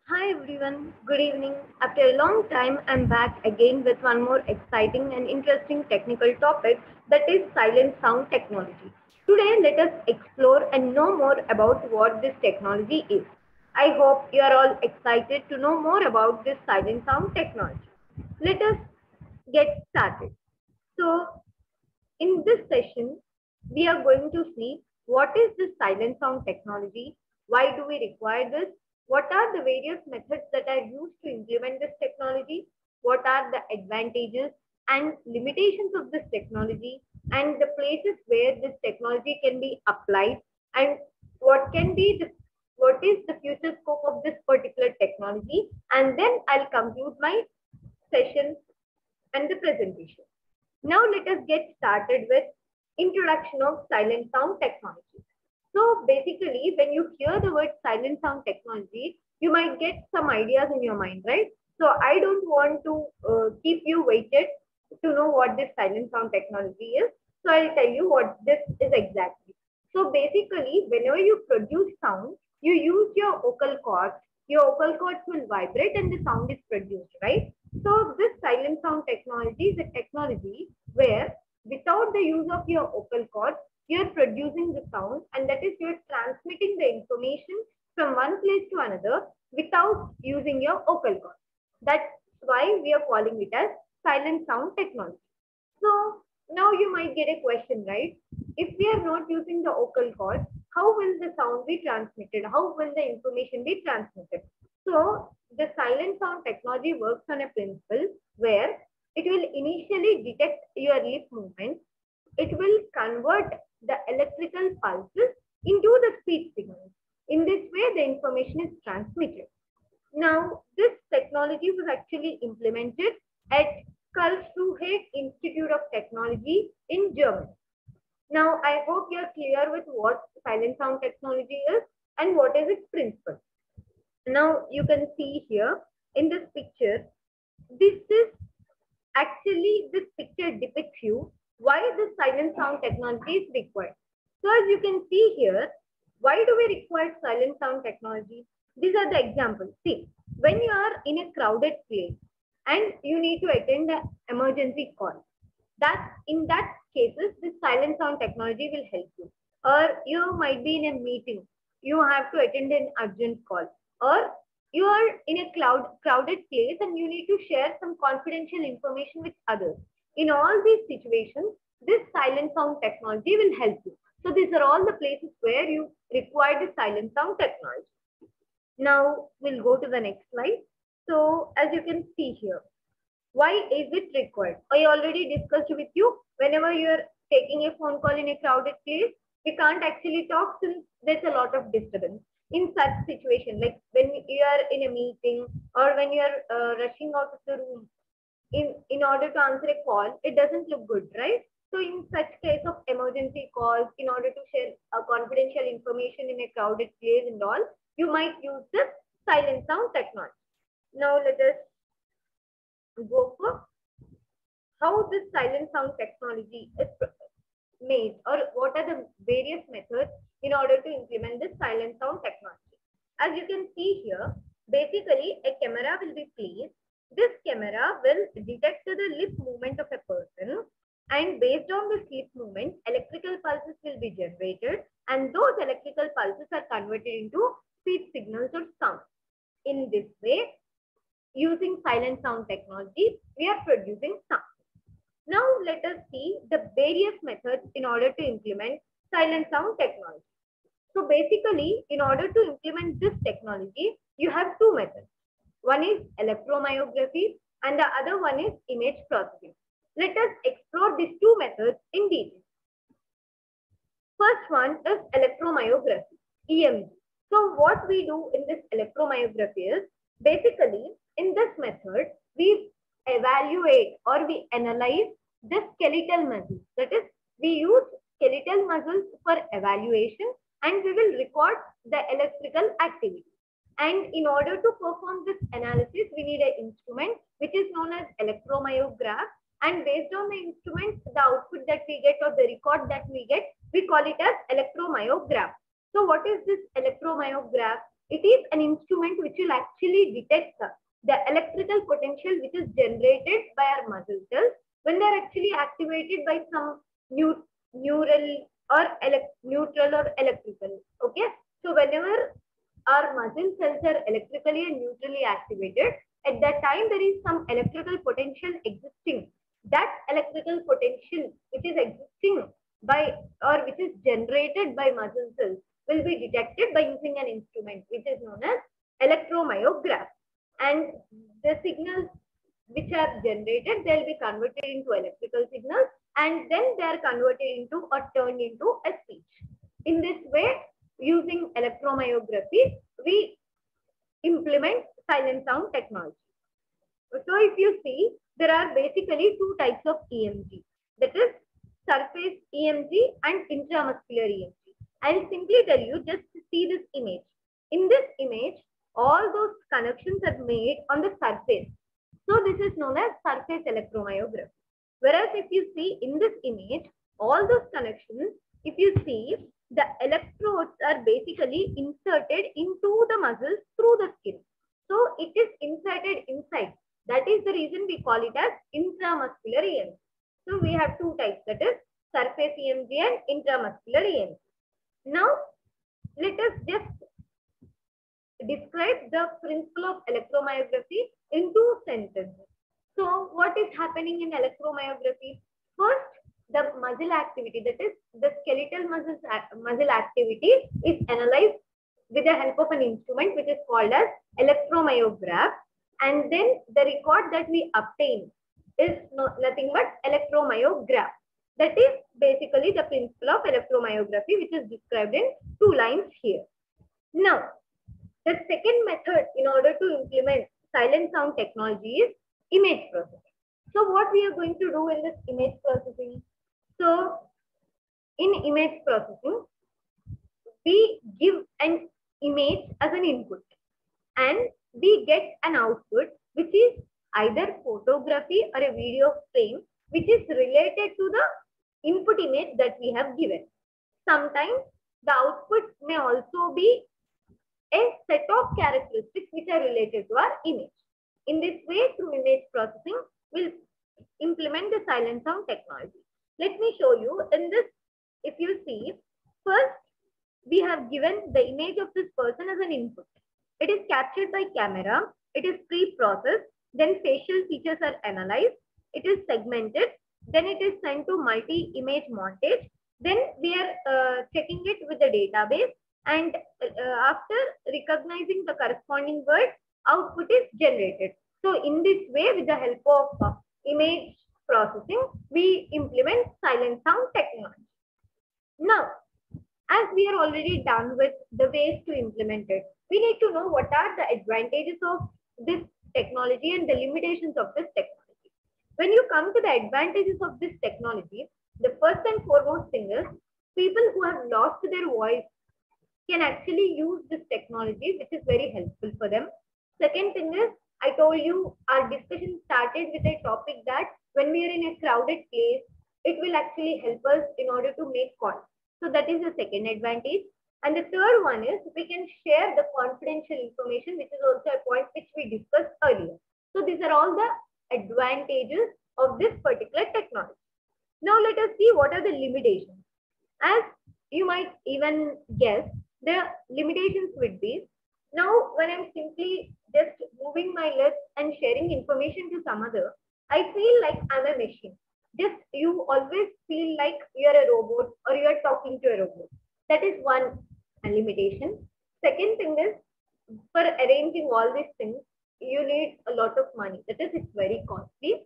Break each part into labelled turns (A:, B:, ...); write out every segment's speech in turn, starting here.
A: Hi everyone, good evening. After a long time, I'm back again with one more exciting and interesting technical topic that is silent sound technology. Today, let us explore and know more about what this technology is. I hope you are all excited to know more about this silent sound technology. Let us get started. So, in this session, we are going to see what is this silent sound technology, why do we require this, what are the various methods that are used to implement this technology, what are the advantages and limitations of this technology, and the places where this technology can be applied, and what can be the what is the future scope of this particular technology, and then I'll conclude my session and the presentation. Now let us get started with introduction of silent sound technology. So basically, when you hear the word silent sound technology, you might get some ideas in your mind, right? So I don't want to keep you waited to know what this silent sound technology is. So I'll tell you what this is exactly. So basically, whenever you produce sound, you use your vocal cords. Your vocal cords will vibrate and the sound is produced, right? So this silent sound technology is a technology where without the use of your vocal cords, you're producing the sound, and that is you're transmitting the information from one place to another without using your vocal cords. That's why we are calling it as silent sound technology. So now you might get a question, right? If we are not using the vocal cords, how will the sound be transmitted? How will the information be transmitted? So the silent sound technology works on a principle where it will initially detect your lip movement. It will convert the electrical pulses into the speech signals. In this way, the information is transmitted. Now, this technology was actually implemented at Karlsruhe Institute of Technology in Germany. Now, I hope you're clear with what silent sound technology is and what is its principle. Now, you can see here in this picture, this is actually, this picture depicts you why the silent sound technology is required. So as you can see here, why do we require silent sound technology? These are the examples. See, when you are in a crowded place and you need to attend an emergency call, that in that cases, this silent sound technology will help you. Or you might be in a meeting, you have to attend an urgent call, or you are in a crowded place and you need to share some confidential information with others. In all these situations, this silent sound technology will help you. So these are all the places where you require the silent sound technology. Now we'll go to the next slide. So as you can see here, why is it required? I already discussed with you, whenever you're taking a phone call in a crowded place, we can't actually talk since there's a lot of disturbance. In such situation, like when you are in a meeting or when you're rushing out of the room in order to answer a call, it doesn't look good, right? So in such case of emergency calls, in order to share confidential information in a crowded place and all, you might use this silent sound technology. Now let us go for how this silent sound technology is made, or what are the various methods in order to implement this silent sound technology. As you can see here, basically a camera will be placed. This camera will detect the lip movement of a person, and based on this lip movement, electrical pulses will be generated, and those electrical pulses are converted into speech signals or sound. In this way, using silent sound technology, we are producing sound. Now let us see the various methods in order to implement silent sound technology. So basically, in order to implement this technology, you have two methods. One is electromyography and the other one is image processing. Let us explore these two methods in detail. First one is electromyography, EMG. So what we do in this electromyography is, basically in this method, we evaluate or we analyze the skeletal muscles. That is, we use skeletal muscles for evaluation and we will record the electrical activity. And in order to perform this analysis, we need an instrument which is known as electromyograph. And based on the instrument, the output that we get or the record that we get, we call it as electromyograph. So what is this electromyograph? It is an instrument which will actually detect the electrical potential which is generated by our muscle cells when they are actually activated by some neural or neutral or electrical. Okay, so whenever our muscle cells are electrically and neutrally activated, at that time there is some electrical potential existing. That electrical potential which is existing by or which is generated by muscle cells will be detected by using an instrument which is known as electromyograph. And the signals which are generated, they'll be converted into electrical signals, and then they are converted into or turned into a speech. In this way, using electromyography, we implement silent sound technology. So if you see, there are basically two types of EMG. That is surface EMG and intramuscular EMG. I'll simply tell you, just see this image. In this image, all those connections are made on the surface. So this is known as surface electromyography. Whereas if you see in this image, all those connections, if you see, the electrodes are basically inserted into the muscles through the skin. So it is inserted inside. That is the reason we call it as intramuscular EMG. So we have two types, that is surface EMG and intramuscular EMG. Now let us just describe the principle of electromyography in two sentences. So what is happening in electromyography? First, the muscle activity, that is the skeletal muscle activity is analyzed with the help of an instrument which is called as electromyograph, and then the record that we obtain is nothing but electromyograph. That is basically the principle of electromyography which is described in two lines here. Now, the second method in order to implement silent sound technology is image processing. So what we are going to do in this image processing? So in image processing, we give an image as an input and we get an output which is either photography or a video frame which is related to the input image that we have given. Sometimes the output may also be a set of characteristics which are related to our image. In this way, through image processing, we'll implement the silent sound technology. Let me show you in this. If you see, first we have given the image of this person as an input. It is captured by camera. It is pre-processed. Then facial features are analyzed. It is segmented. Then it is sent to multi-image montage. Then we are checking it with the database. And after recognizing the corresponding word, output is generated. So in this way, with the help of image processing, we implement silent sound technology. Now, as we are already done with the ways to implement it, we need to know what are the advantages of this technology and the limitations of this technology. When you come to the advantages of this technology, the first and foremost thing is people who have lost their voice can actually use this technology, which is very helpful for them. Second thing is, I told you our discussion started with a topic that when we are in a crowded place, it will actually help us in order to make calls. So that is the second advantage. And the third one is we can share the confidential information, which is also a point which we discussed earlier. So these are all the advantages of this particular technology. Now let us see what are the limitations. As you might even guess, the limitations would be, now when I'm simply just moving my lips and sharing information to some other, I feel like I'm a machine. Just you always feel like you're a robot or you're talking to a robot. That is one limitation. Second thing is, for arranging all these things, you need a lot of money. That is, it's very costly.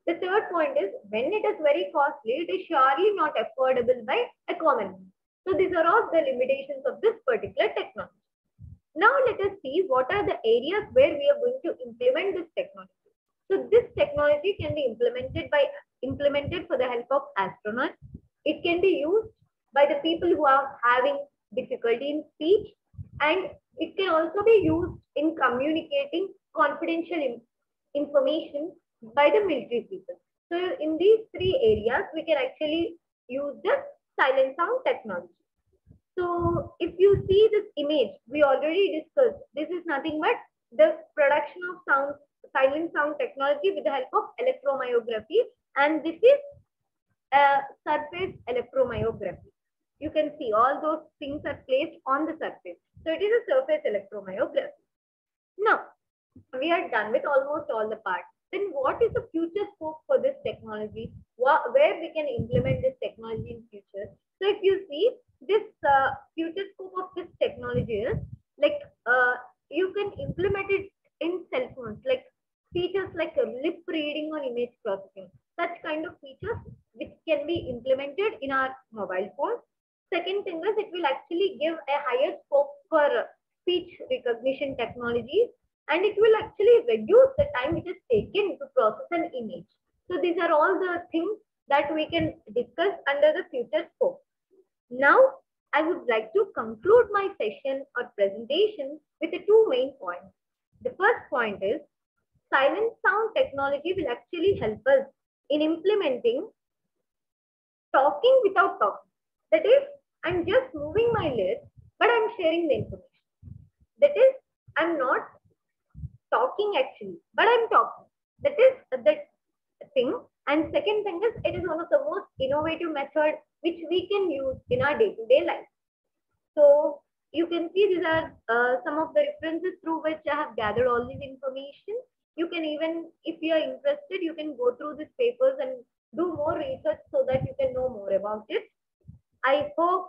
A: The third point is, when it is very costly, it is surely not affordable by a common man. So these are all the limitations of this particular technology. Now let us see what are the areas where we are going to implement this technology. So this technology can be implemented for the help of astronauts. It can be used by the people who are having difficulty in speech, and it can also be used in communicating confidential information by the military people. So in these three areas, we can actually use the silent sound technology. So if you see this image, we already discussed, this is nothing but the production of sound, silent sound technology with the help of electromyography, and this is surface electromyography. You can see all those things are placed on the surface. So it is a surface electromyography. Now, we are done with almost all the parts. Then what is the future scope for this technology? Where we can implement this technology in future? So if you see this future scope of this technology is like you can implement it in cell phones, like features like lip reading or image processing. Such kind of features which can be implemented in our mobile phones. Second thing is it will actually give a higher scope for speech recognition technologies, and it will actually reduce the time it is taken to process an image. So these are all the things that we can discuss under the future scope. Now, I would like to conclude my session or presentation with the two main points. The first point is silent sound technology will actually help us in implementing talking without talking. That is, I'm just moving my lips, but I'm sharing the information. That is, I'm not talking actually, but I'm talking. That is the thing. And second thing is, it is one of the most innovative method which we can use in our day-to-day life. So you can see these are some of the references through which I have gathered all this information. You can even, if you are interested, you can go through these papers and do more research so that you can know more about it. I hope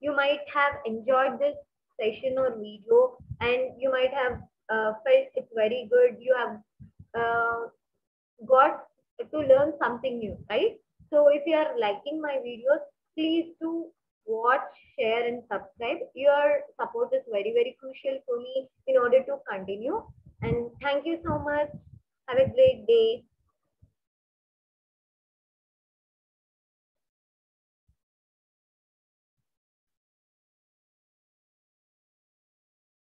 A: you might have enjoyed this session or video, and you might have felt it's very good. You have got to learn something new, right? So if you are liking my videos, please do watch, share, and subscribe. Your support is very, very crucial for me in order to continue. And thank you so much. Have a great day.